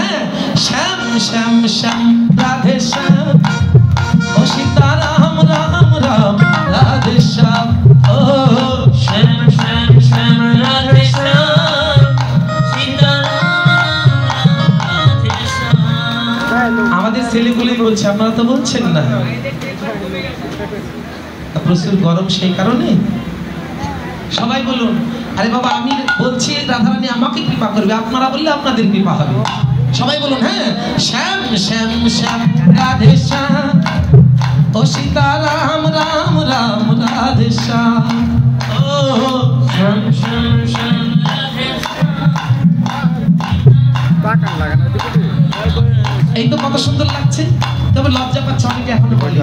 হ্যাঁ শ্যাম শ্যাম শ্যাম রাধে শ্যাম ও সীতারাম রাম রাম রাধে শ্যাম ও শ্যাম শ্যাম শ্যাম রাধে শ্যাম সীতারাম রাধে শ্যাম। আমাদের ছেলেগুলোই বলছে, আপনারা তো বলছেন না। প্রচুর গরম, সেই কারণে সবাই বলুন আরে বাবা আমি বলছি রাধারানী আমাকে কৃপা করবে, আপনারা বললে আপনাদের কৃপা হবে। সবাই বলুন হ্যাঁ শ্যাম শ্যাম শ্যাম রাধে শ্যাম ও সীতারাম রাম রাম রাধে শ্যাম ও শ্যাম শ্যাম শ্যাম রাধে শ্যাম। এই তো কত সুন্দর লাগছে, তবে লজ্জা পাচ্ছে অনেকে এখনো বলি।